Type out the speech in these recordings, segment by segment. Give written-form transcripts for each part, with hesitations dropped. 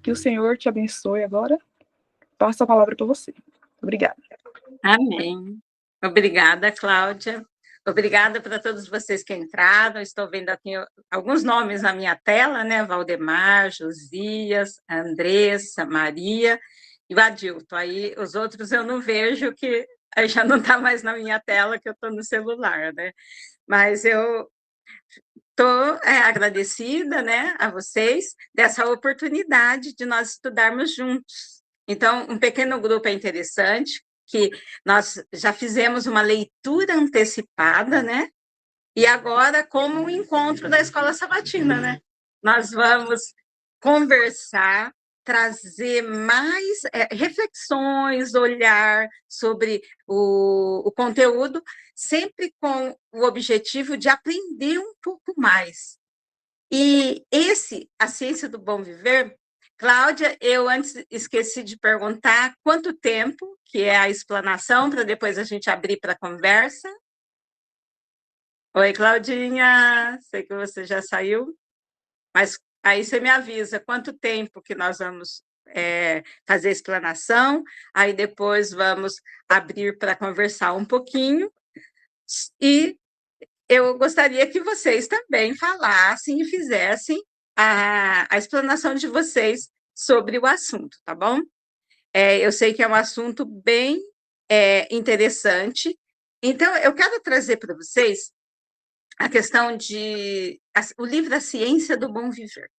Que o Senhor te abençoe agora. Passo a palavra para você. Obrigada. Amém. Obrigada, Cláudia. Obrigada para todos vocês que entraram. Estou vendo aqui alguns nomes na minha tela, né? Valdemar, Josias, Andressa, Maria e o Adilto. Aí os outros eu não vejo, que aí já não está mais na minha tela, que eu estou no celular, né? Mas eu estou agradecida, né, a vocês dessa oportunidade de nós estudarmos juntos. Então, um pequeno grupo é interessante, que nós já fizemos uma leitura antecipada, né? E agora, como um encontro da Escola Sabatina, né? Nós vamos conversar, trazer mais reflexões, olhar sobre o conteúdo, sempre com o objetivo de aprender um pouco mais. E a Ciência do Bom Viver, Cláudia, eu antes esqueci de perguntar quanto tempo, que é a explanação, para depois a gente abrir para a conversa. Oi, Claudinha, sei que você já saiu, mas aí você me avisa quanto tempo que nós vamos fazer a explanação, aí depois vamos abrir para conversar um pouquinho, e eu gostaria que vocês também falassem e fizessem a explanação de vocês sobre o assunto, tá bom? Eu sei que é um assunto bem interessante, então eu quero trazer para vocês a questão o livro A Ciência do Bom Viver.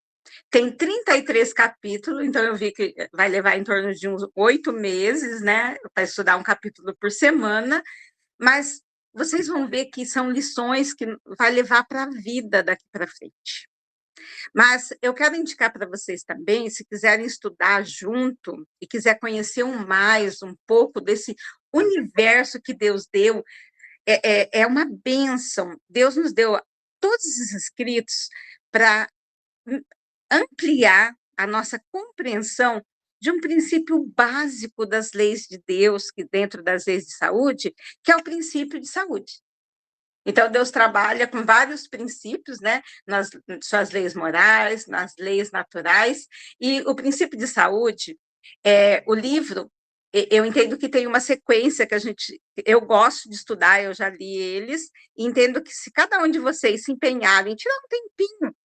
Tem 33 capítulos, então eu vi que vai levar em torno de uns 8 meses, né, para estudar um capítulo por semana, mas vocês vão ver que são lições que vai levar para a vida daqui para frente. Mas eu quero indicar para vocês também, se quiserem estudar junto e quiser conhecer um pouco desse universo que Deus deu, é uma bênção. Deus nos deu todos os escritos para ampliar a nossa compreensão de um princípio básico das leis de Deus, que dentro das leis de saúde, que é o princípio de saúde. Então, Deus trabalha com vários princípios, né? Nas suas leis morais, nas leis naturais, e o princípio de saúde, o livro, eu entendo que tem uma sequência que eu gosto de estudar, eu já li eles, e entendo que se cada um de vocês se empenharem, tirar um tempinho,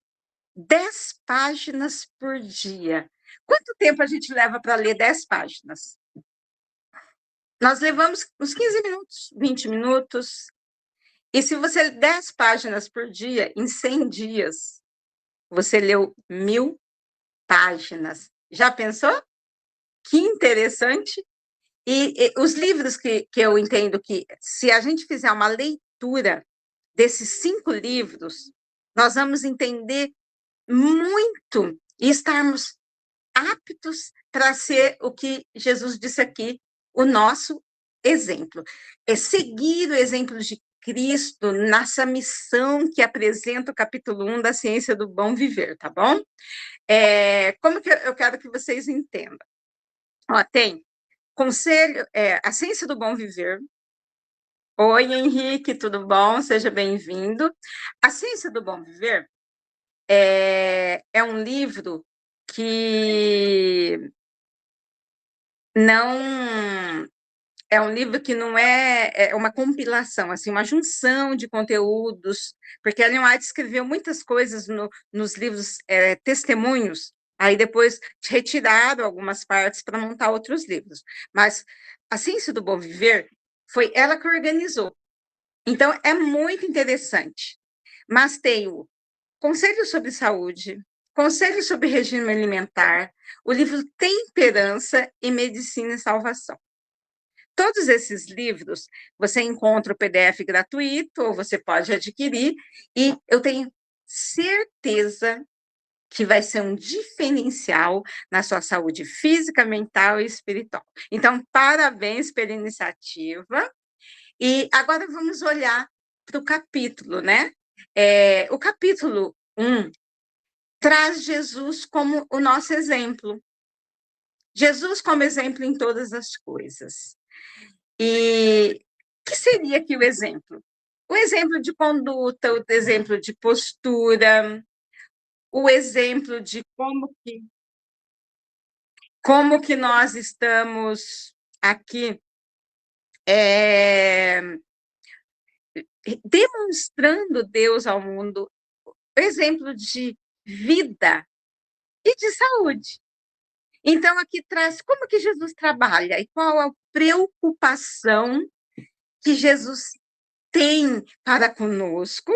10 páginas por dia. Quanto tempo a gente leva para ler 10 páginas? Nós levamos uns 15 minutos, 20 minutos. E se você ler 10 páginas por dia, em 100 dias, você leu 1000 páginas. Já pensou? Que interessante! E os livros que eu entendo que, se a gente fizer uma leitura desses 5 livros, nós vamos entender muito e estarmos aptos para ser o que Jesus disse aqui, o nosso exemplo. É seguir o exemplo de Cristo nessa missão que apresenta o capítulo 1 da Ciência do Bom Viver, tá bom? Como que eu quero que vocês entendam? Tem conselho, a Ciência do Bom Viver. Oi, Henrique, tudo bom? Seja bem-vindo. A Ciência do Bom Viver é um livro que não é um livro que não é uma compilação, assim, uma junção de conteúdos, porque Ellen White escreveu muitas coisas nos livros Testemunhos, aí depois retiraram algumas partes para montar outros livros. Mas a Ciência do Bom Viver foi ela que organizou. Então, é muito interessante. Mas tem o Conselho sobre Saúde, Conselho sobre Regime Alimentar, o livro Temperança e Medicina e Salvação. Todos esses livros você encontra o PDF gratuito, ou você pode adquirir, e eu tenho certeza que vai ser um diferencial na sua saúde física, mental e espiritual. Então, parabéns pela iniciativa. E agora vamos olhar para o capítulo, né? O capítulo 1 traz Jesus como o nosso exemplo. Jesus como exemplo em todas as coisas. E o que seria aqui o exemplo? O exemplo de conduta, o exemplo de postura, o exemplo de como que... como que nós estamos aqui demonstrando Deus ao mundo, exemplo de vida e de saúde. Então, aqui traz como que Jesus trabalha e qual a preocupação que Jesus tem para conosco.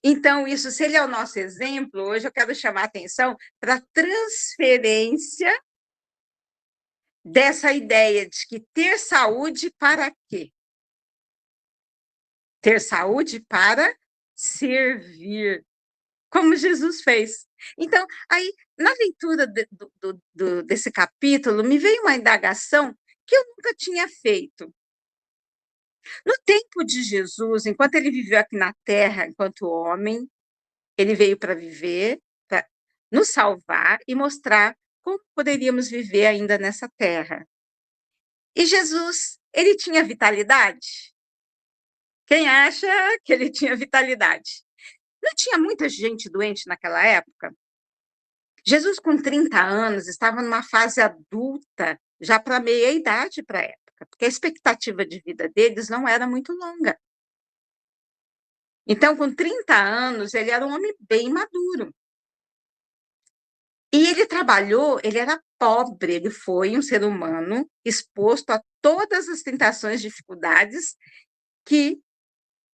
Então, isso, se ele é o nosso exemplo, hoje eu quero chamar a atenção para a transferência dessa ideia de que ter saúde para quê? Ter saúde para servir, como Jesus fez. Então, aí, na leitura desse capítulo, me veio uma indagação que eu nunca tinha feito. No tempo de Jesus, enquanto ele viveu aqui na Terra, enquanto homem, ele veio para viver, para nos salvar e mostrar como poderíamos viver ainda nessa Terra. E Jesus, ele tinha vitalidade? Quem acha que ele tinha vitalidade? Não tinha muita gente doente naquela época? Jesus, com 30 anos, estava numa fase adulta, já para meia-idade para a época, porque a expectativa de vida deles não era muito longa. Então, com 30 anos, ele era um homem bem maduro. E ele trabalhou, ele era pobre, ele foi um ser humano exposto a todas as tentações, dificuldades que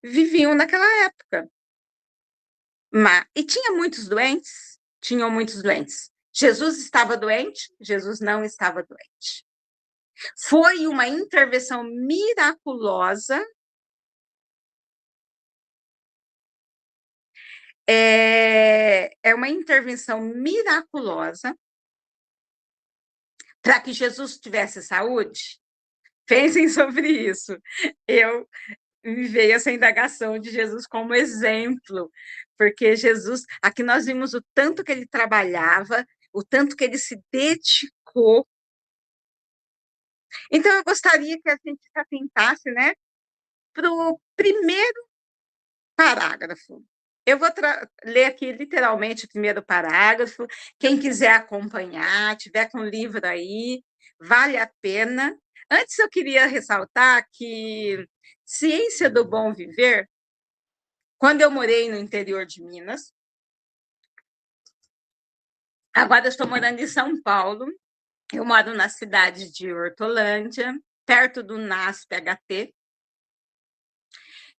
viviam naquela época. E tinha muitos doentes? Tinham muitos doentes. Jesus estava doente? Jesus não estava doente. Foi uma intervenção miraculosa. É uma intervenção miraculosa para que Jesus tivesse saúde? Pensem sobre isso. Me veio essa indagação de Jesus como exemplo, porque Jesus, aqui nós vimos o tanto que ele trabalhava, o tanto que ele se dedicou. Então, eu gostaria que a gente se atentasse, né, para o primeiro parágrafo. Eu vou ler aqui literalmente o primeiro parágrafo. Quem quiser acompanhar, tiver com o livro aí, vale a pena. Antes, eu queria ressaltar que Ciência do Bom Viver, quando eu morei no interior de Minas, agora eu estou morando em São Paulo, eu moro na cidade de Hortolândia, perto do NASP-HT,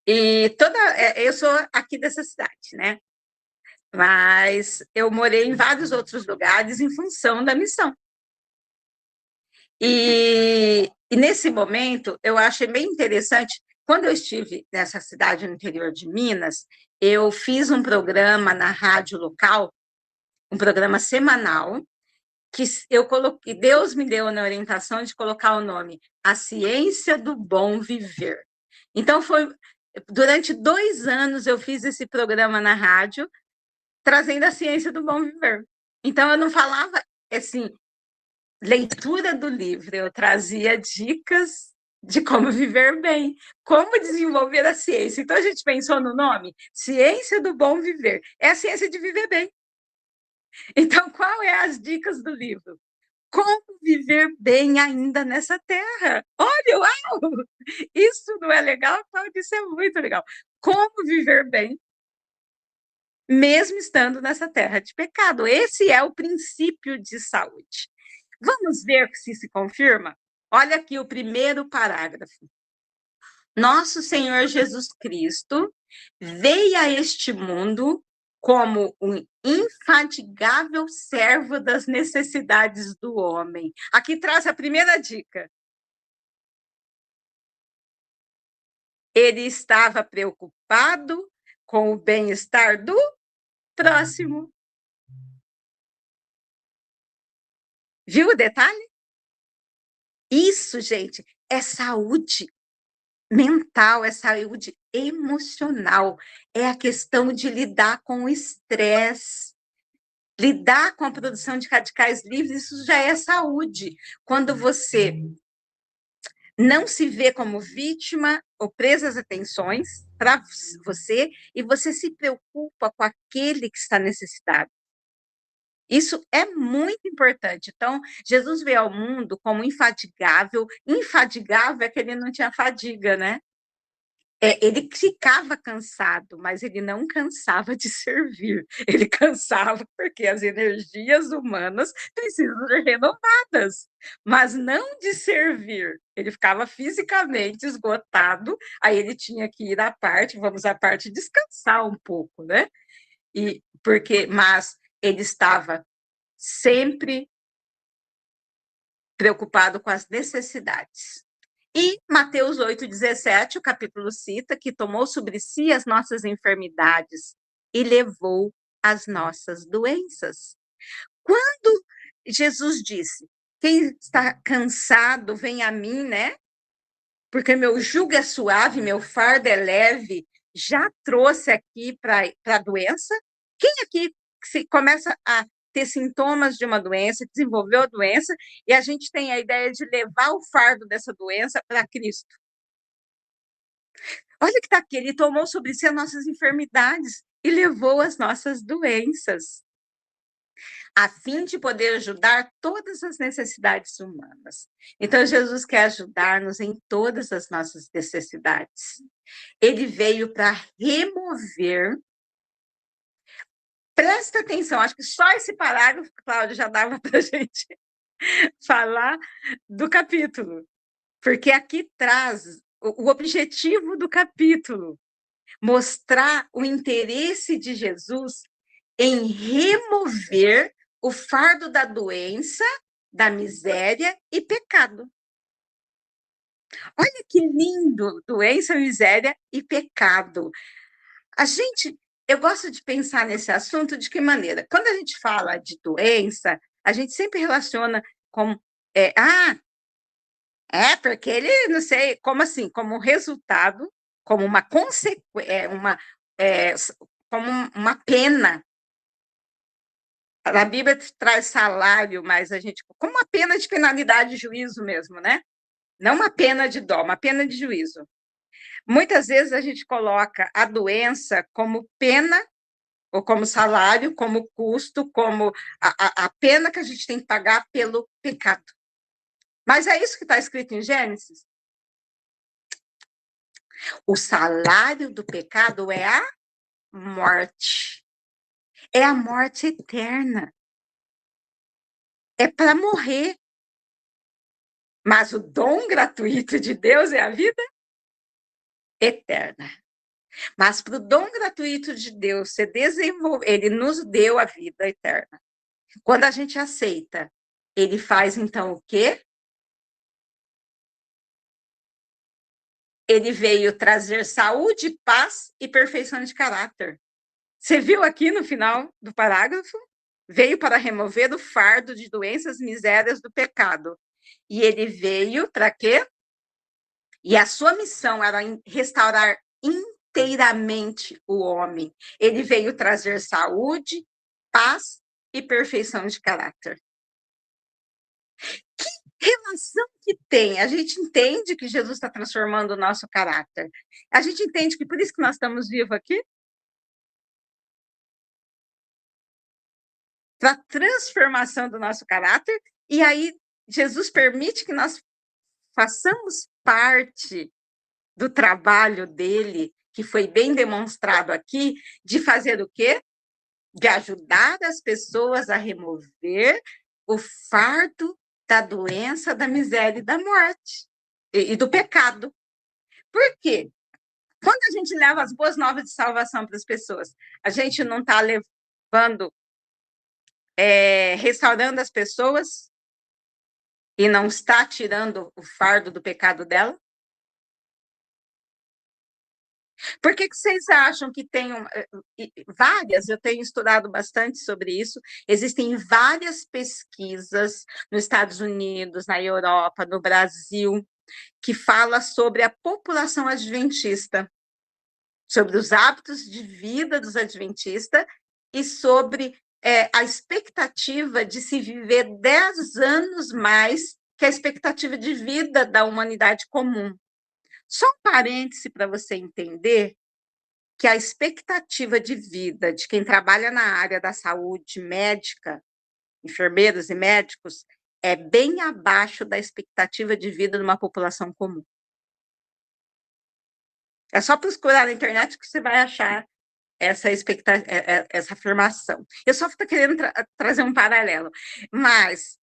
e eu sou aqui dessa cidade, né? Mas eu morei em vários outros lugares em função da missão. E nesse momento, eu achei bem interessante, quando eu estive nessa cidade no interior de Minas, eu fiz um programa na rádio local, um programa semanal, que eu coloquei, Deus me deu na orientação de colocar o nome A Ciência do Bom Viver. Então, durante 2 anos eu fiz esse programa na rádio, trazendo a ciência do bom viver. Então, eu não falava, assim, leitura do livro, eu trazia dicas de como viver bem, como desenvolver a ciência. Então, a gente pensou no nome, Ciência do Bom Viver. É a ciência de viver bem. Então, qual é as dicas do livro? Como viver bem ainda nessa terra? Olha, uau! Isso não é legal? Isso é muito legal. Como viver bem, mesmo estando nessa terra de pecado. Esse é o princípio de saúde. Vamos ver se se confirma? Olha aqui o primeiro parágrafo. Nosso Senhor Jesus Cristo veio a este mundo como um infatigável servo das necessidades do homem. Aqui traz a primeira dica. Ele estava preocupado com o bem-estar do próximo. Viu o detalhe? Isso, gente, é saúde mental, é saúde emocional, é a questão de lidar com o estresse, lidar com a produção de radicais livres, isso já é saúde. Quando você não se vê como vítima ou presa às atenções para você, e você se preocupa com aquele que está necessitado. Isso é muito importante. Então, Jesus veio ao mundo como infadigável. Infadigável é que ele não tinha fadiga, né? Ele ficava cansado, mas ele não cansava de servir. Ele cansava porque as energias humanas precisam ser renovadas, mas não de servir. Ele ficava fisicamente esgotado, aí ele tinha que ir vamos à parte, descansar um pouco, né? Mas ele estava sempre preocupado com as necessidades. E Mateus 8,17, o capítulo cita que tomou sobre si as nossas enfermidades e levou as nossas doenças. Quando Jesus disse, quem está cansado, vem a mim, né? Porque meu jugo é suave, meu fardo é leve, já trouxe aqui para a doença. Quem aqui se começa a ter sintomas de uma doença, desenvolveu a doença, e a gente tem a ideia de levar o fardo dessa doença para Cristo? Olha que está aqui, ele tomou sobre si as nossas enfermidades e levou as nossas doenças, a fim de poder ajudar todas as necessidades humanas. Então, Jesus quer ajudar-nos em todas as nossas necessidades. Ele veio para remover. Presta atenção, acho que só esse parágrafo, Cláudia, já dava para a gente falar do capítulo, porque aqui traz o objetivo do capítulo, mostrar o interesse de Jesus em remover o fardo da doença, da miséria e pecado. Olha que lindo, doença, miséria e pecado. Eu gosto de pensar nesse assunto de que maneira? Quando a gente fala de doença, a gente sempre relaciona com, porque ele, não sei, como assim? Como resultado, como uma consequência, como uma pena. A Bíblia traz salário, mas a gente, como uma pena de penalidade de juízo mesmo, né? Não uma pena de dó, uma pena de juízo. Muitas vezes a gente coloca a doença como pena, ou como salário, como custo, como a pena que a gente tem que pagar pelo pecado. Mas é isso que está escrito em Gênesis? O salário do pecado é a morte. É a morte eterna. É para morrer. Mas o dom gratuito de Deus é a vida eterna. Mas para o dom gratuito de Deus ser desenvolvido, ele nos deu a vida eterna. Quando a gente aceita, ele faz então o quê? Ele veio trazer saúde, paz e perfeição de caráter. Você viu aqui no final do parágrafo? Veio para remover o fardo de doenças, misérias do pecado. E ele veio para quê? E a sua missão era restaurar inteiramente o homem. Ele veio trazer saúde, paz e perfeição de caráter. Que relação que tem? A gente entende que Jesus está transformando o nosso caráter. A gente entende que por isso que nós estamos vivos aqui? Para a transformação do nosso caráter. E aí, Jesus permite que nós façamos parte do trabalho dele, que foi bem demonstrado aqui, de fazer o quê? De ajudar as pessoas a remover o fardo da doença, da miséria e da morte, e do pecado. Por quê? Quando a gente leva as boas novas de salvação para as pessoas, a gente não está levando, restaurando as pessoas e não está tirando o fardo do pecado dela? Por que vocês acham que tem várias? Eu tenho estudado bastante sobre isso. Existem várias pesquisas nos Estados Unidos, na Europa, no Brasil, que fala sobre a população adventista, sobre os hábitos de vida dos adventistas e sobre a expectativa de se viver 10 anos mais que a expectativa de vida da humanidade comum. Só um parêntese para você entender que a expectativa de vida de quem trabalha na área da saúde médica enfermeiros e médicos, é bem abaixo da expectativa de vida de uma população comum. É só procurar na internet que você vai achar essa afirmação. Eu só estou querendo trazer um paralelo, mas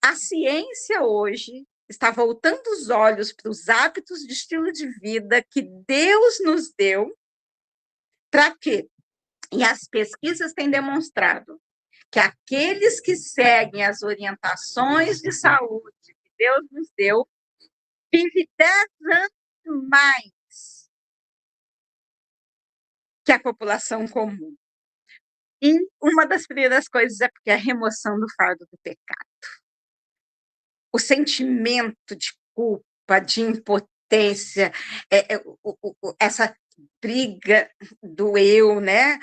a ciência hoje está voltando os olhos para os hábitos de estilo de vida que Deus nos deu, para quê? E as pesquisas têm demonstrado que aqueles que seguem as orientações de saúde que Deus nos deu, vivem 10 anos mais que a população comum. E uma das primeiras coisas é porque é a remoção do fardo do pecado. O sentimento de culpa, de impotência, essa briga do eu, né?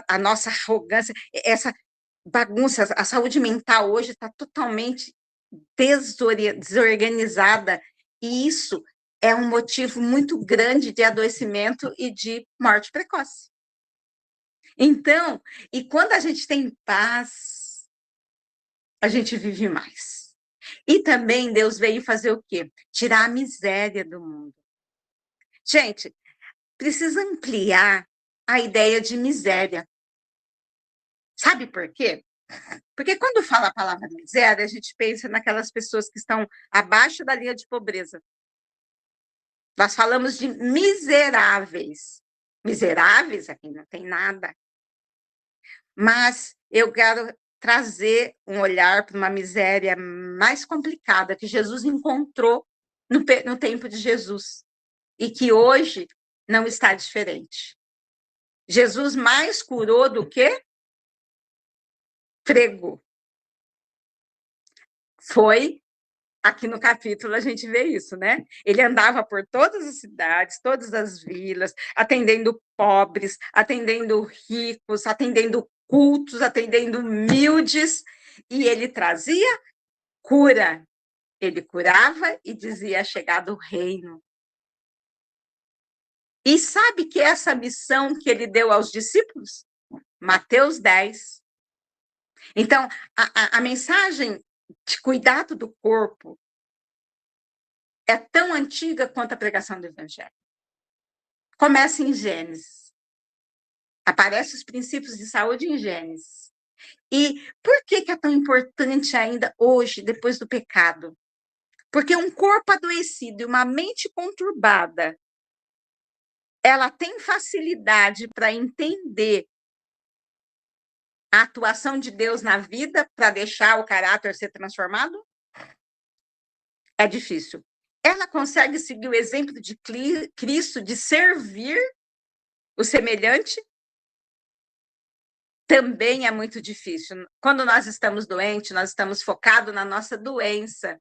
A nossa arrogância, essa bagunça, a saúde mental hoje está totalmente desorganizada, e isso é um motivo muito grande de adoecimento e de morte precoce. Então, e quando a gente tem paz, a gente vive mais. E também Deus veio fazer o quê? Tirar a miséria do mundo. Gente, precisa ampliar a ideia de miséria. Sabe por quê? Porque quando fala a palavra miséria, a gente pensa naquelas pessoas que estão abaixo da linha de pobreza. Nós falamos de miseráveis. Miseráveis é quem não tem nada. Mas eu quero trazer um olhar para uma miséria mais complicada que Jesus encontrou no tempo de Jesus e que hoje não está diferente. Jesus mais curou do que pregou. Foi, aqui no capítulo a gente vê isso, né? Ele andava por todas as cidades, todas as vilas, atendendo pobres, atendendo ricos, atendendo cultos, atendendo humildes, e ele trazia cura. Ele curava e dizia: chegado o reino. E sabe que essa missão que ele deu aos discípulos? Mateus 10. Então, a mensagem de cuidado do corpo é tão antiga quanto a pregação do evangelho. Começa em Gênesis. Aparecem os princípios de saúde em Gênesis. E por que é tão importante ainda hoje, depois do pecado? Porque um corpo adoecido e uma mente conturbada, ela tem facilidade para entender a atuação de Deus na vida para deixar o caráter ser transformado? É difícil. Ela consegue seguir o exemplo de Cristo de servir o semelhante? Também é muito difícil. Quando nós estamos doentes, nós estamos focados na nossa doença.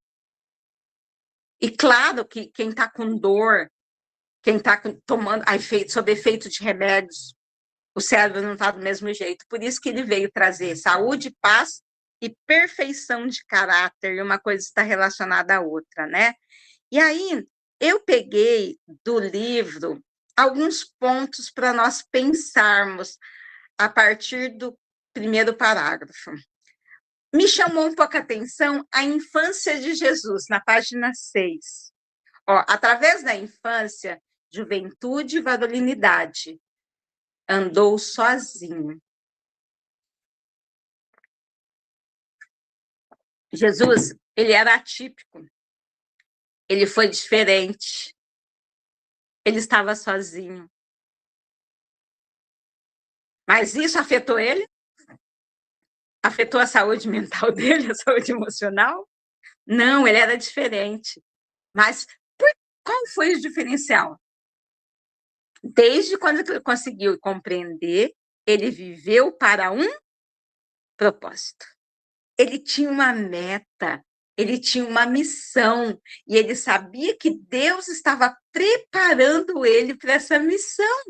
E claro que quem está com dor, quem está tomando sob efeito de remédios, o cérebro não está do mesmo jeito. Por isso que ele veio trazer saúde, paz e perfeição de caráter, e uma coisa está relacionada à outra, né? E aí, eu peguei do livro alguns pontos para nós pensarmos a partir do primeiro parágrafo. Me chamou um pouco a atenção a infância de Jesus, na página 6. Ó, através da infância, juventude e varonilidade, andou sozinho. Jesus, ele era atípico. Ele foi diferente. Ele estava sozinho. Mas isso afetou ele? Afetou a saúde mental dele, a saúde emocional? Não, ele era diferente. Mas qual foi o diferencial? Desde quando ele conseguiu compreender, ele viveu para um propósito. Ele tinha uma meta, ele tinha uma missão, e ele sabia que Deus estava preparando ele para essa missão.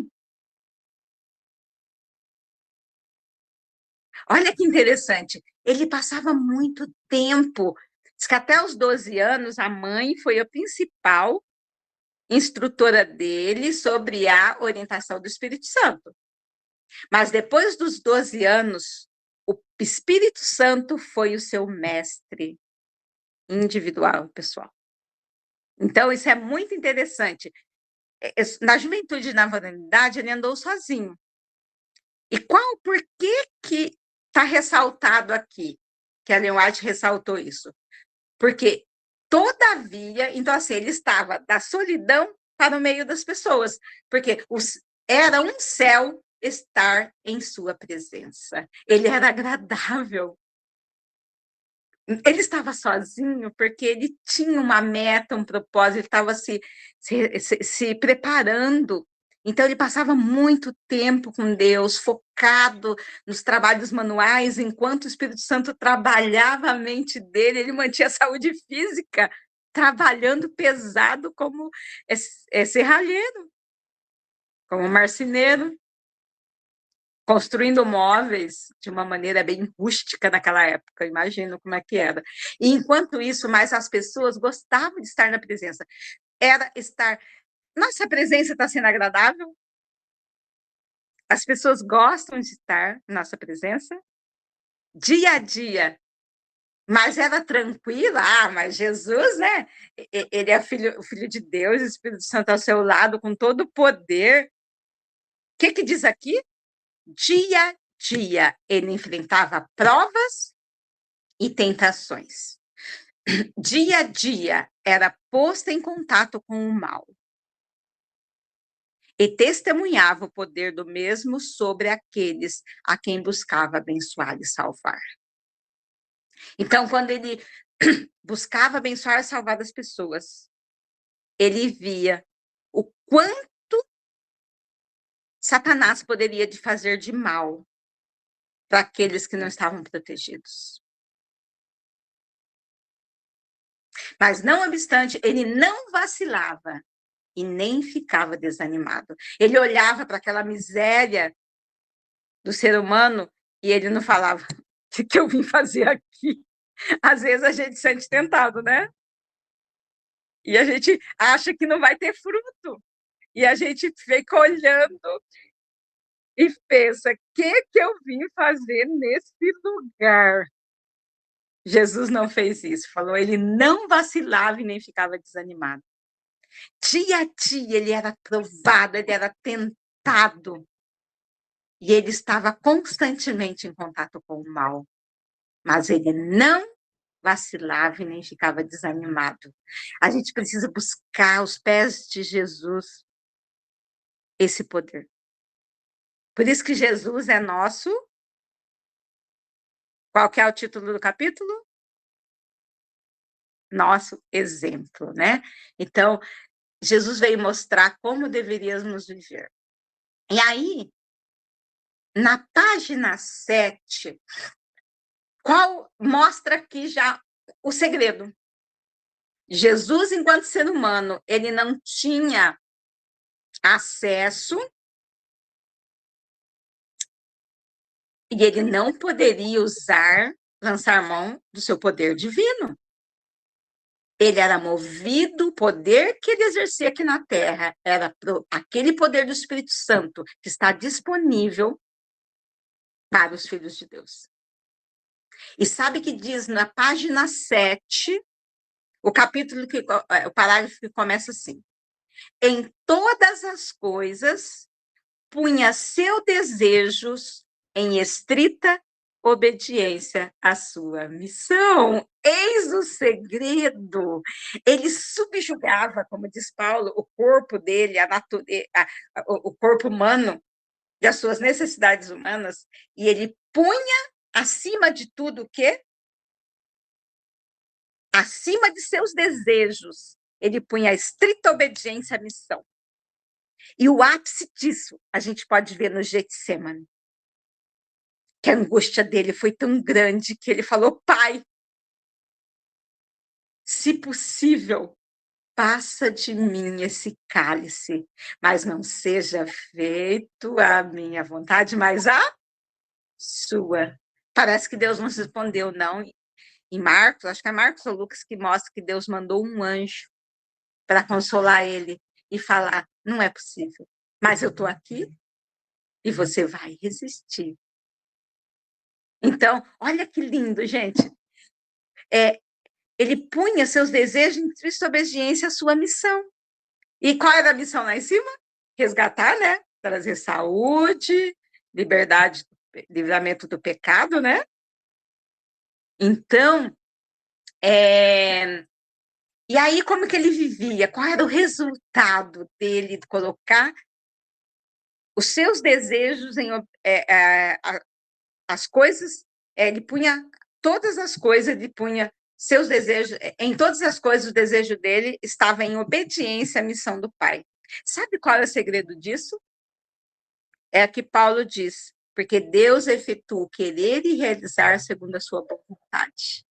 Olha que interessante, ele passava muito tempo, diz que até os 12 anos, a mãe foi a principal instrutora dele sobre a orientação do Espírito Santo. Mas depois dos 12 anos, o Espírito Santo foi o seu mestre individual, pessoal. Então, isso é muito interessante. Na juventude e na varonilidade, ele andou sozinho. E por que está ressaltado aqui? Que a Ellen White ressaltou isso. Porque, todavia, então assim, ele estava da solidão para o meio das pessoas. Porque era um céu estar em sua presença. Ele era agradável. Ele estava sozinho porque ele tinha uma meta, um propósito, ele estava se preparando. Então, ele passava muito tempo com Deus, focado nos trabalhos manuais, enquanto o Espírito Santo trabalhava a mente dele, ele mantinha a saúde física, trabalhando pesado como serralheiro, como marceneiro, construindo móveis de uma maneira bem rústica naquela época, imagino como é que era. E, enquanto isso, mais as pessoas gostavam de estar na presença. Era estar... Nossa presença está sendo agradável? As pessoas gostam de estar na nossa presença? Dia a dia. Mas era tranquila? Mas Jesus, né? Ele é o filho de Deus, o Espírito Santo ao seu lado, com todo o poder. O que diz aqui? Dia a dia, ele enfrentava provas e tentações. Dia a dia, era posto em contato com o mal. E testemunhava o poder do mesmo sobre aqueles a quem buscava abençoar e salvar. Então, quando ele buscava abençoar e salvar as pessoas, ele via o quanto Satanás poderia fazer de mal para aqueles que não estavam protegidos. Mas, não obstante, ele não vacilava e nem ficava desanimado. Ele olhava para aquela miséria do ser humano e ele não falava: o que eu vim fazer aqui? Às vezes a gente se sente tentado, né? E a gente acha que não vai ter fruto. E a gente fica olhando e pensa: o que eu vim fazer nesse lugar? Jesus não fez isso, falou, ele não vacilava e nem ficava desanimado. Dia a dia ele era provado, ele era tentado. E ele estava constantemente em contato com o mal. Mas ele não vacilava e nem ficava desanimado. A gente precisa buscar aos pés de Jesus esse poder. Por isso que Jesus é nosso... Qual que é o título do capítulo? Nosso exemplo, né? Então, Jesus veio mostrar como deveríamos viver. E aí, na página 7, qual mostra aqui já o segredo? Jesus, enquanto ser humano, ele não tinha acesso e ele não poderia lançar mão do seu poder divino. Ele era movido, o poder que ele exercia aqui na Terra era aquele poder do Espírito Santo que está disponível para os filhos de Deus. E sabe que diz na página 7, o parágrafo que começa assim: em todas as coisas, punha seus desejos em estrita obediência à sua missão. Eis o segredo. Ele subjugava, como diz Paulo, o corpo dele, o corpo humano, e as suas necessidades humanas, e ele punha acima de tudo o quê? Acima de seus desejos, ele punha a estrita obediência à missão. E o ápice disso a gente pode ver no Getsemane, que a angústia dele foi tão grande que ele falou: Pai, se possível, passa de mim esse cálice, mas não seja feito a minha vontade, mas a sua. Parece que Deus não respondeu, não. Em Marcos, acho que é Marcos ou Lucas que mostra que Deus mandou um anjo para consolar ele e falar: não é possível, mas eu estou aqui e você vai resistir. Então, olha que lindo, gente. Ele punha seus desejos em triste obediência à sua missão. E qual era a missão lá em cima? Resgatar, né? Trazer saúde, liberdade, livramento do pecado, né? Então, e aí como que ele vivia? Qual era o resultado dele de colocar os seus desejos em as coisas? Ele punha todas as coisas, ele punha seus desejos, em todas as coisas o desejo dele estava em obediência à missão do Pai. Sabe qual é o segredo disso? É a que Paulo diz, porque Deus efetua o querer e realizar segundo a sua boa vontade.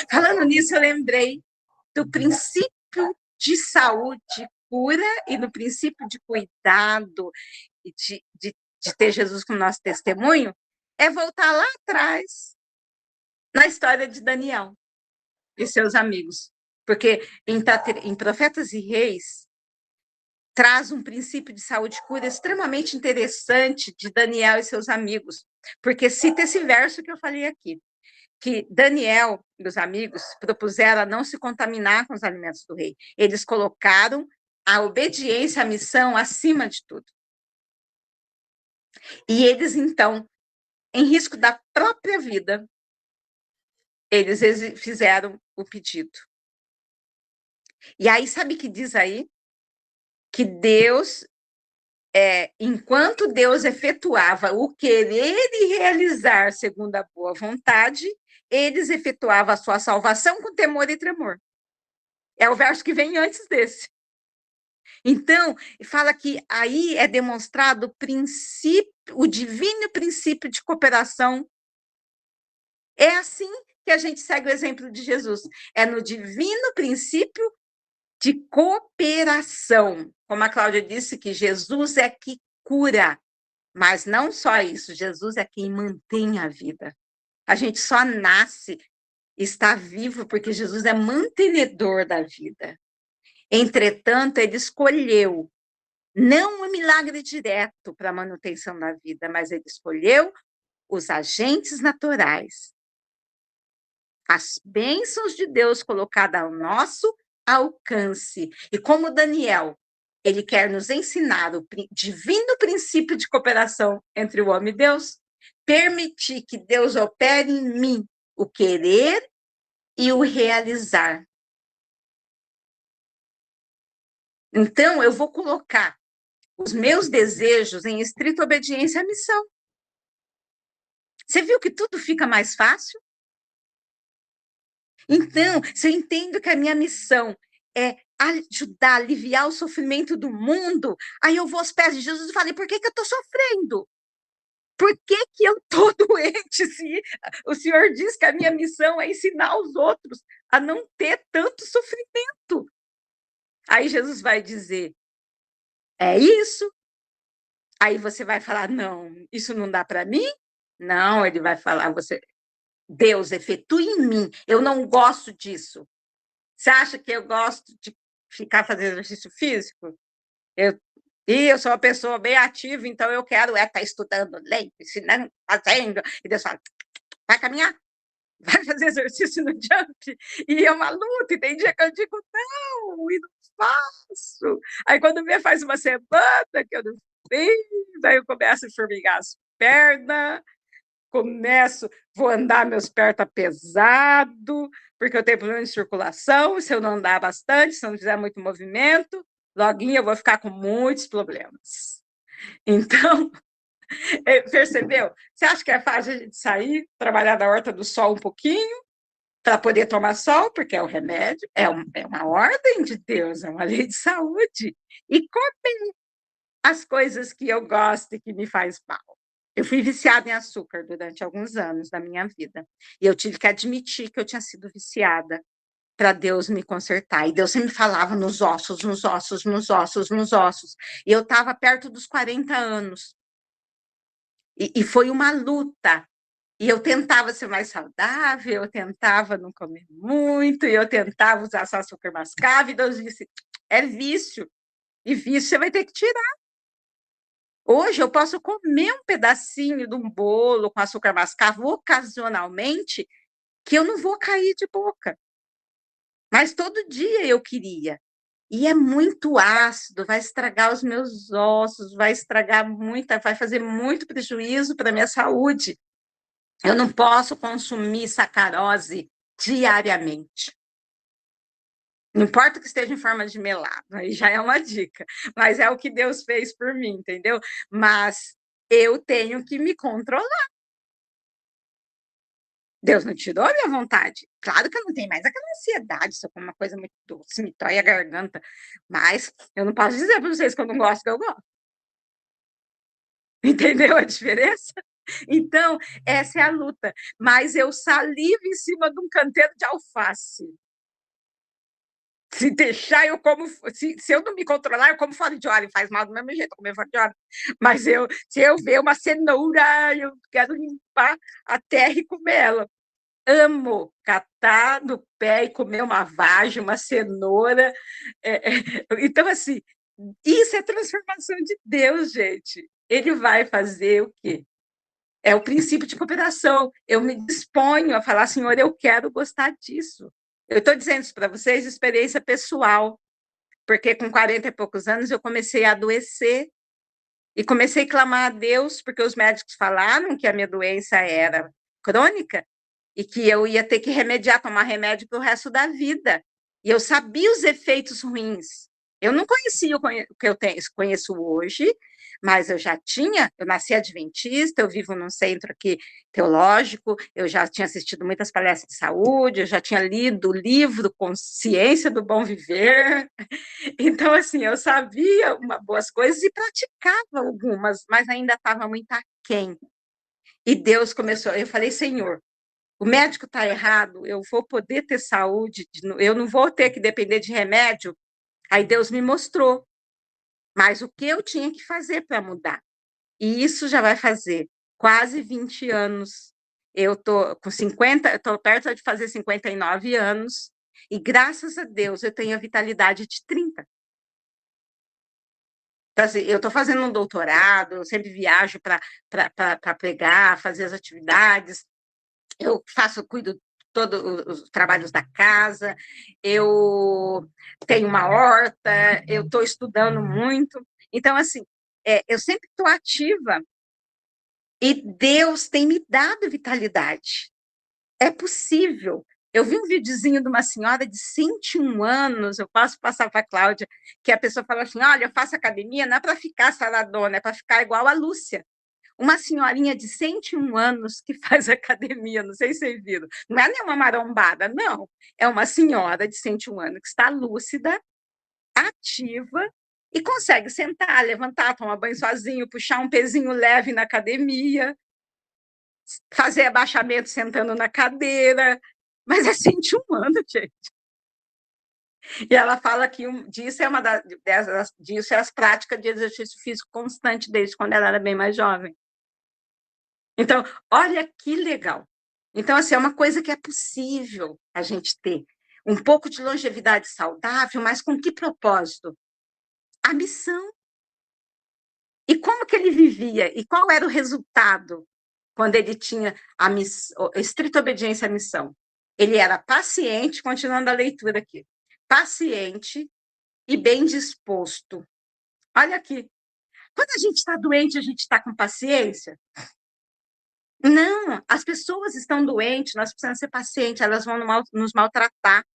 Falando nisso, eu lembrei do princípio de saúde, cura e do princípio de cuidado e de ter Jesus como nosso testemunho, é voltar lá atrás na história de Daniel e seus amigos. Porque em Profetas e Reis, traz um princípio de saúde e cura extremamente interessante de Daniel e seus amigos, porque cita esse verso que eu falei aqui, que Daniel e os amigos propuseram a não se contaminar com os alimentos do rei. Eles colocaram a obediência à missão acima de tudo. E eles, então, em risco da própria vida, eles fizeram o pedido. E aí, sabe o que diz aí? Que Deus, enquanto Deus efetuava o querer e realizar segundo a boa vontade, eles efetuavam a sua salvação com temor e tremor. É o verso que vem antes desse. Então, fala que aí é demonstrado o divino princípio de cooperação. É assim que a gente segue o exemplo de Jesus. É no divino princípio de cooperação. Como a Cláudia disse, que Jesus é que cura. Mas não só isso, Jesus é quem mantém a vida. A gente só nasce, está vivo, porque Jesus é mantenedor da vida. Entretanto, ele escolheu não um milagre direto para a manutenção da vida, mas ele escolheu os agentes naturais, as bênçãos de Deus colocadas ao nosso alcance. E como Daniel, ele quer nos ensinar o divino princípio de cooperação entre o homem e Deus, permitir que Deus opere em mim o querer e o realizar. Então, eu vou colocar os meus desejos em estrita obediência à missão. Você viu que tudo fica mais fácil? Então, se eu entendo que a minha missão é ajudar, aliviar o sofrimento do mundo, aí eu vou aos pés de Jesus e falei, por que eu estou sofrendo? Por que eu estou doente se o Senhor diz que a minha missão é ensinar os outros a não ter tanto sofrimento? Aí Jesus vai dizer, é isso? Aí você vai falar, não, isso não dá para mim? Não, ele vai falar, Deus efetua em mim, eu não gosto disso. Você acha que eu gosto de ficar fazendo exercício físico? Eu sou uma pessoa bem ativa, então eu quero estar estudando, lendo, ensinando, fazendo. E Deus fala, vai caminhar, vai fazer exercício no jump. E é uma luta, e tem dia que eu digo, não, e não faço. Aí quando vê, faz uma semana que eu não fiz, aí eu começo a formigar as pernas, vou andar, meus pés estão pesados, porque eu tenho problema de circulação, se eu não andar bastante, se eu não fizer muito movimento, loguinho eu vou ficar com muitos problemas. Então, percebeu? Você acha que é fácil a gente sair, trabalhar da horta do sol um pouquinho, para poder tomar sol, porque é o remédio, é uma ordem de Deus, é uma lei de saúde, e comer as coisas que eu gosto e que me faz mal. Eu fui viciada em açúcar durante alguns anos da minha vida. E eu tive que admitir que eu tinha sido viciada para Deus me consertar. E Deus sempre me falava nos ossos, nos ossos, nos ossos, nos ossos. E eu estava perto dos 40 anos. E foi uma luta. E eu tentava ser mais saudável, eu tentava não comer muito, e eu tentava usar só açúcar mascavo. E Deus disse, é vício. E vício você vai ter que tirar. Hoje eu posso comer um pedacinho de um bolo com açúcar mascavo ocasionalmente, que eu não vou cair de boca. Mas todo dia eu queria. E é muito ácido, vai estragar os meus ossos, vai estragar muita, vai fazer muito prejuízo para a minha saúde. Eu não posso consumir sacarose diariamente. Não importa que esteja em forma de melado, aí já é uma dica, mas é o que Deus fez por mim, entendeu? Mas eu tenho que me controlar. Deus não tirou a minha vontade. Claro que eu não tenho mais aquela ansiedade, se eu como uma coisa muito doce, me dói a garganta, mas eu não posso dizer para vocês que eu não gosto, que eu gosto. Entendeu a diferença? Então, essa é a luta. Mas eu salivo em cima de um canteiro de alface. Se deixar, eu como. Se eu não me controlar, eu como fora de hora. E faz mal do mesmo jeito, eu comer fora de hora. Mas se eu ver uma cenoura, eu quero limpar a terra e comer ela. Amo catar no pé e comer uma vagem, uma cenoura. Então, assim, isso é transformação de Deus, gente. Ele vai fazer o quê? É o princípio de cooperação. Eu me disponho a falar, Senhor, eu quero gostar disso. Eu estou dizendo isso para vocês, experiência pessoal, porque com 40 e poucos anos eu comecei a adoecer e comecei a clamar a Deus, porque os médicos falaram que a minha doença era crônica e que eu ia ter que remediar, tomar remédio para o resto da vida. E eu sabia os efeitos ruins. Eu não conhecia o que eu conheço hoje, mas eu nasci adventista, eu vivo num centro aqui teológico, eu já tinha assistido muitas palestras de saúde, eu já tinha lido o livro Consciência do Bom Viver. Então, assim, eu sabia boas coisas e praticava algumas, mas ainda estava muito aquém. E Deus começou, eu falei, Senhor, o médico está errado, eu vou poder ter saúde, eu não vou ter que depender de remédio. Aí Deus me mostrou, mas o que eu tinha que fazer para mudar? E isso já vai fazer quase 20 anos. Eu estou com 50, estou perto de fazer 59 anos, e graças a Deus eu tenho a vitalidade de 30. Então, assim, eu estou fazendo um doutorado, eu sempre viajo para pregar, fazer as atividades, eu cuido todos os trabalhos da casa, eu tenho uma horta, eu estou estudando muito. Então, assim, eu sempre estou ativa e Deus tem me dado vitalidade. É possível. Eu vi um videozinho de uma senhora de 101 anos, eu posso passar para a Cláudia, que a pessoa fala assim, olha, eu faço academia não é para ficar saradona, é para ficar igual a Lúcia. Uma senhorinha de 101 anos que faz academia, não sei se vocês viram. Não é nenhuma marombada, não. É uma senhora de 101 anos que está lúcida, ativa e consegue sentar, levantar, tomar banho sozinho, puxar um pezinho leve na academia, fazer abaixamento sentando na cadeira. Mas é 101 anos, gente. E ela fala que disso é disso é as práticas de exercício físico constante desde quando ela era bem mais jovem. Então, olha que legal. Então, assim, é uma coisa que é possível a gente ter. Um pouco de longevidade saudável, mas com que propósito? A missão. E como que ele vivia? E qual era o resultado quando ele tinha a estrita obediência à missão? Ele era paciente, continuando a leitura aqui, paciente e bem disposto. Olha aqui. Quando a gente está doente, a gente está com paciência? Não, as pessoas estão doentes, nós precisamos ser pacientes, elas vão nos maltratar.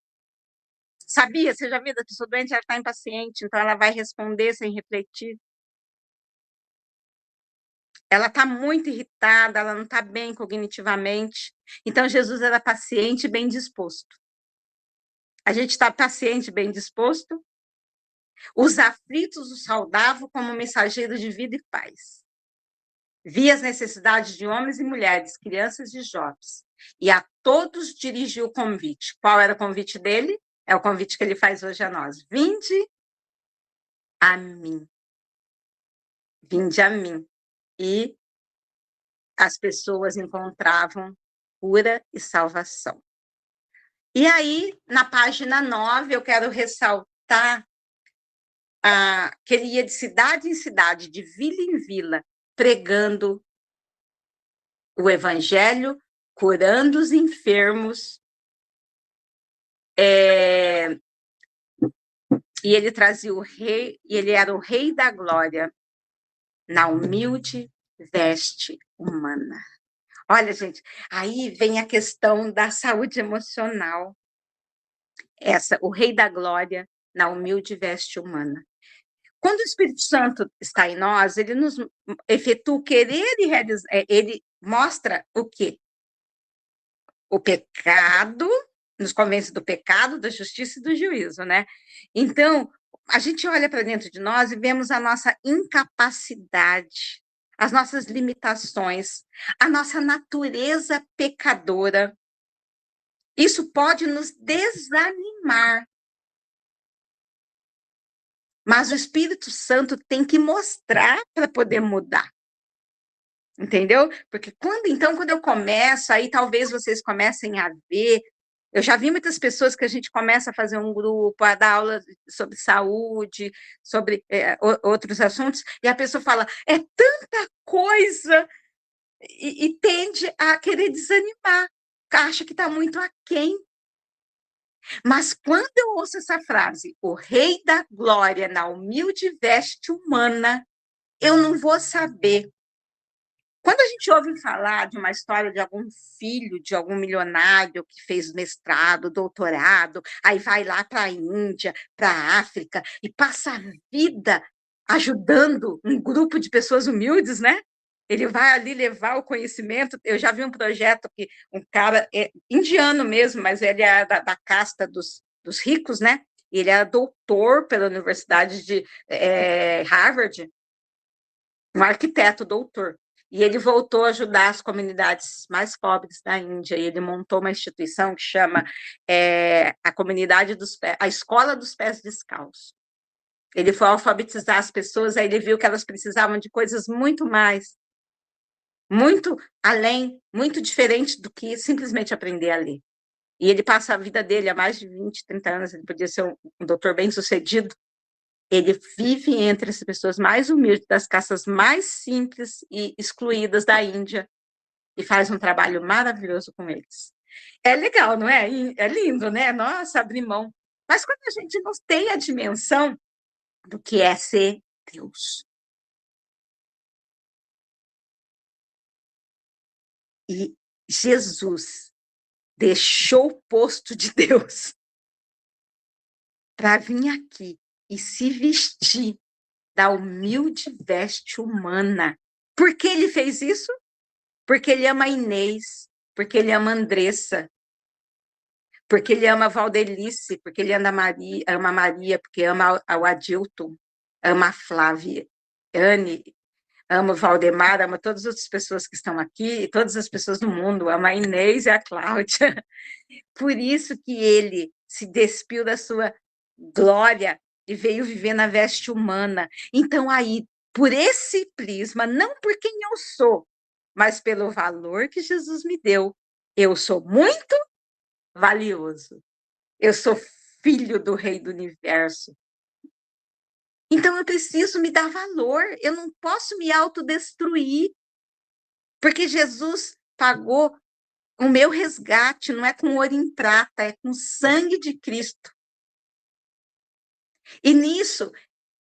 Sabia? Você já viu a pessoa doente, ela está impaciente, então ela vai responder sem refletir. Ela está muito irritada, ela não está bem cognitivamente. Então, Jesus era paciente e bem disposto. A gente está paciente e bem disposto? Os aflitos o saudavam como mensageiro de vida e paz. Via as necessidades de homens e mulheres, crianças e jovens, e a todos dirigiu o convite. Qual era o convite dele? É o convite que ele faz hoje a nós. Vinde a mim. Vinde a mim. E as pessoas encontravam cura e salvação. E aí, na página 9, eu quero ressaltar que ele ia de cidade em cidade, de vila em vila, pregando o evangelho, curando os enfermos, e ele trazia o rei, e ele era o rei da glória, na humilde veste humana. Olha, gente, aí vem a questão da saúde emocional. O rei da glória, na humilde veste humana. Quando o Espírito Santo está em nós, ele nos efetua o querer e realizar, ele mostra o quê? O pecado, nos convence do pecado, da justiça e do juízo, né? Então, a gente olha para dentro de nós e vemos a nossa incapacidade, as nossas limitações, a nossa natureza pecadora. Isso pode nos desanimar. Mas o Espírito Santo tem que mostrar para poder mudar. Entendeu? Porque quando eu começo, aí talvez vocês comecem a ver. Eu já vi muitas pessoas que a gente começa a fazer um grupo, a dar aula sobre saúde, sobre outros assuntos, e a pessoa fala, é tanta coisa, e tende a querer desanimar, acha que está muito aquém. Mas quando eu ouço essa frase, o rei da glória na humilde veste humana, eu não vou saber. Quando a gente ouve falar de uma história de algum filho, de algum milionário que fez mestrado, doutorado, aí vai lá para a Índia, para a África, e passa a vida ajudando um grupo de pessoas humildes, né? Ele vai ali levar o conhecimento. Eu já vi um projeto que um cara, indiano mesmo, mas ele é da casta dos ricos, né? Ele é doutor pela Universidade de Harvard, um arquiteto doutor. E ele voltou a ajudar as comunidades mais pobres da Índia. E ele montou uma instituição que chama a comunidade a Escola dos Pés Descalços. Ele foi alfabetizar as pessoas, aí ele viu que elas precisavam de coisas muito mais, muito além, muito diferente do que simplesmente aprender a ler. E ele passa a vida dele há mais de 20, 30 anos, ele podia ser um doutor bem-sucedido. Ele vive entre as pessoas mais humildes, das castas mais simples e excluídas da Índia, e faz um trabalho maravilhoso com eles. É legal, não é? É lindo, né? Nossa, abrir mão. Mas quando a gente não tem a dimensão do que é ser Deus. E Jesus deixou o posto de Deus para vir aqui e se vestir da humilde veste humana. Por que ele fez isso? Porque ele ama a Inês, porque ele ama a Andressa, porque ele ama a Valdelice, porque ele ama a Maria, porque ama o Adilton, ama a Flávia, Anne, ama o Valdemar, ama todas as pessoas que estão aqui, e todas as pessoas do mundo, ama a Inês e a Cláudia. Por isso que ele se despiu da sua glória e veio viver na veste humana. Então, aí, por esse prisma, não por quem eu sou, mas pelo valor que Jesus me deu, eu sou muito valioso. Eu sou filho do Rei do Universo. Então, eu preciso me dar valor. Eu não posso me autodestruir, porque Jesus pagou o meu resgate, não é com ouro em prata, é com sangue de Cristo. E nisso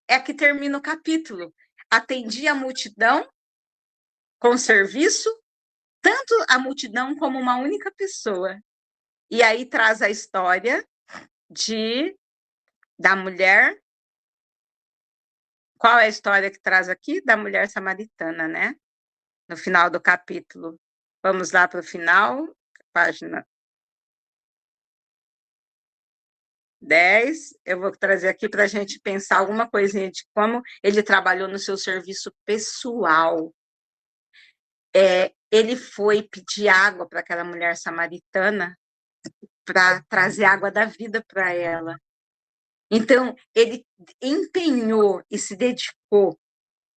é que termina o capítulo. Atendi a multidão com serviço, tanto a multidão como uma única pessoa. E aí traz a história da mulher. Qual é a história que traz aqui? Da mulher samaritana, né? No final do capítulo. Vamos lá para o final, página 10. Eu vou trazer aqui para a gente pensar alguma coisinha de como ele trabalhou no seu serviço pessoal. Ele foi pedir água para aquela mulher samaritana para trazer água da vida para ela. Então, ele empenhou e se dedicou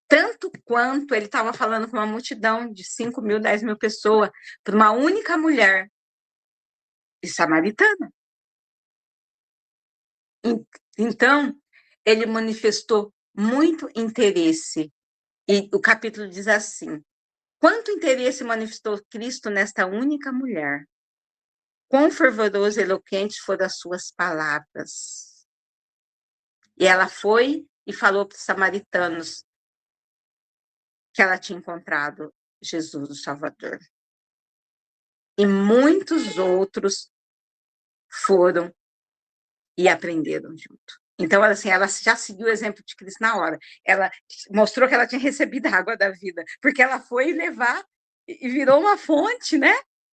tanto quanto ele estava falando com uma multidão de 5 mil, 10 mil pessoas, para uma única mulher e samaritana. Então, ele manifestou muito interesse. E o capítulo diz assim: quanto interesse manifestou Cristo nesta única mulher? Quão fervoroso e eloquentes foram as suas palavras. E ela foi e falou para os samaritanos que ela tinha encontrado Jesus, o Salvador. E muitos outros foram e aprenderam junto. Então, assim, ela já seguiu o exemplo de Cristo na hora. Ela mostrou que ela tinha recebido a água da vida, porque ela foi levar e virou uma fonte, né?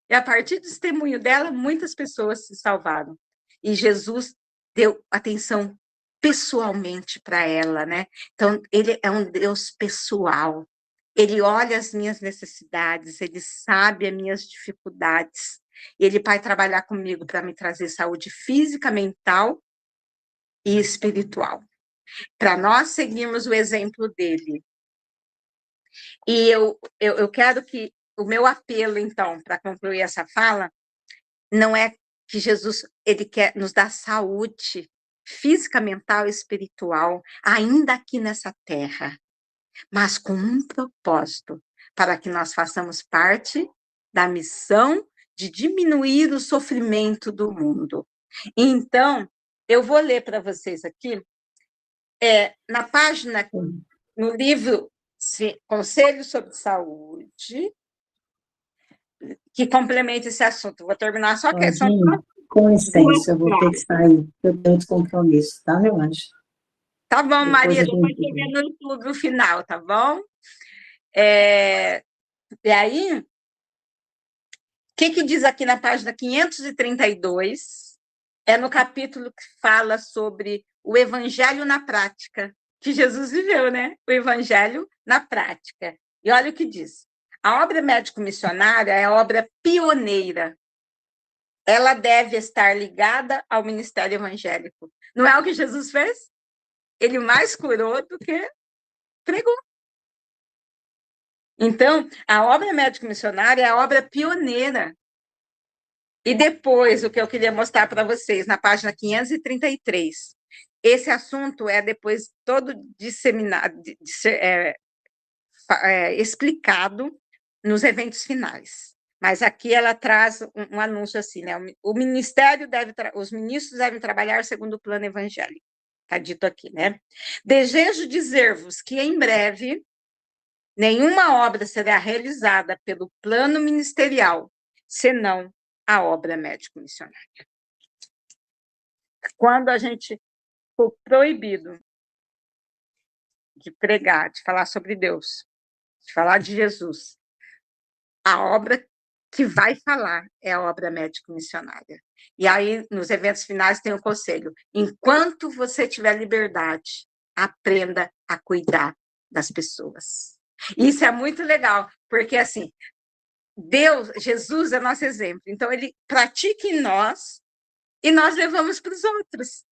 E a partir do testemunho dela, muitas pessoas se salvaram. E Jesus deu atenção pessoalmente para ela, né? Então, ele é um Deus pessoal. Ele olha as minhas necessidades, ele sabe as minhas dificuldades. Ele vai trabalhar comigo para me trazer saúde física, mental e espiritual, para nós seguirmos o exemplo dele. E eu quero que o meu apelo, então, para concluir essa fala, não é que Jesus ele quer nos dar saúde física, mental e espiritual, ainda aqui nessa terra, mas com um propósito, para que nós façamos parte da missão de diminuir o sofrimento do mundo. Então, eu vou ler para vocês aqui, na página, no livro Conselhos sobre Saúde, que complementa esse assunto. Vou terminar só a questão. Com licença, eu vou ter que sair, eu tenho outro compromisso, tá, meu anjo? Tá bom, Maria, depois você vê no YouTube o final, tá bom? E aí, o que diz aqui na página 532? É no capítulo que fala sobre o evangelho na prática, que Jesus viveu, né? O evangelho na prática. E olha o que diz. A obra médico-missionária é a obra pioneira. Ela deve estar ligada ao ministério evangélico. Não é o que Jesus fez? Ele mais curou do que pregou. Então, a obra médico-missionária é a obra pioneira. E depois, o que eu queria mostrar para vocês, na página 533, esse assunto é depois todo disseminado, explicado nos eventos finais. Mas aqui ela traz um anúncio assim, né? O ministério os ministros devem trabalhar segundo o plano evangélico. Está dito aqui, né? Desejo dizer-vos que em breve nenhuma obra será realizada pelo plano ministerial, senão a obra médico-missionária. Quando a gente for proibido de pregar, de falar sobre Deus, de falar de Jesus, a obra que vai falar é a obra médico-missionária. E aí, nos eventos finais, tem o conselho: enquanto você tiver liberdade, aprenda a cuidar das pessoas. Isso é muito legal, porque, assim, Jesus é nosso exemplo. Então, ele pratica em nós e nós levamos para os outros.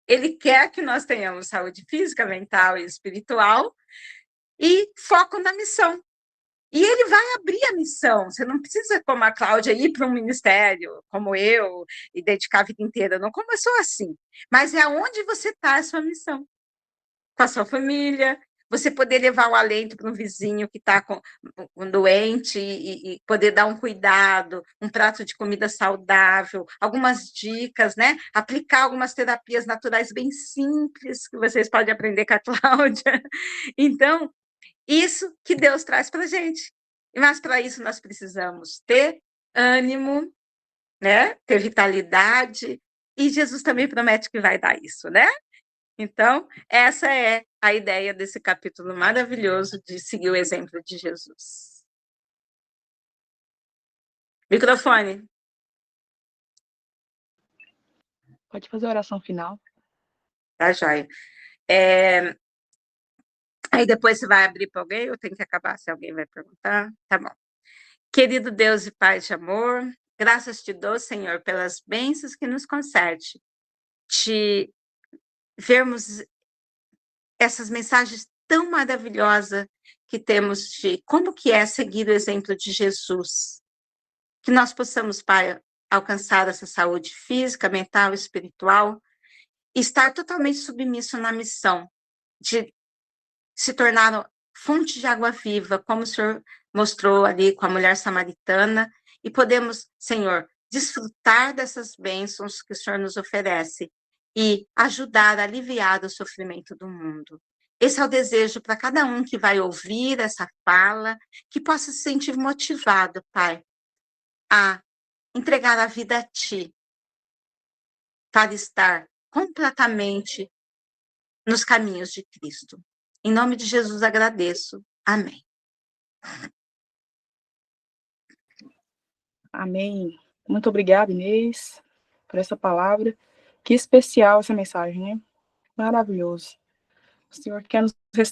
Ele quer que nós tenhamos saúde física, mental e espiritual e foco na missão. E ele vai abrir a missão. Você não precisa, como a Cláudia, ir para um ministério, como eu, e dedicar a vida inteira. Não começou assim. Mas é onde você está a sua missão. Com a sua família, você poder levar o alento para um vizinho que está um doente e poder dar um cuidado, um prato de comida saudável, algumas dicas, né? Aplicar algumas terapias naturais bem simples que vocês podem aprender com a Cláudia. Então, isso que Deus traz para a gente. Mas para isso nós precisamos ter ânimo, né? Ter vitalidade, e Jesus também promete que vai dar isso, né? Então, essa é a ideia desse capítulo maravilhoso de seguir o exemplo de Jesus. Microfone. Pode fazer a oração final. Tá, joia. Aí depois você vai abrir para alguém, ou tem que acabar se alguém vai perguntar? Tá bom. Querido Deus e Pai de amor, graças te dou, Senhor, pelas bênçãos que nos concede, de vermos essas mensagens tão maravilhosas que temos de como que é seguir o exemplo de Jesus. Que nós possamos, Pai, alcançar essa saúde física, mental e espiritual, estar totalmente submisso na missão de se tornar fonte de água viva, como o Senhor mostrou ali com a mulher samaritana, e podemos, Senhor, desfrutar dessas bênçãos que o Senhor nos oferece e ajudar a aliviar o sofrimento do mundo. Esse é o desejo para cada um que vai ouvir essa fala, que possa se sentir motivado, Pai, a entregar a vida a Ti, para estar completamente nos caminhos de Cristo. Em nome de Jesus agradeço. Amém. Amém. Muito obrigada, Inês, por essa palavra. Que especial essa mensagem, né? Maravilhoso. O Senhor quer nos restaurar.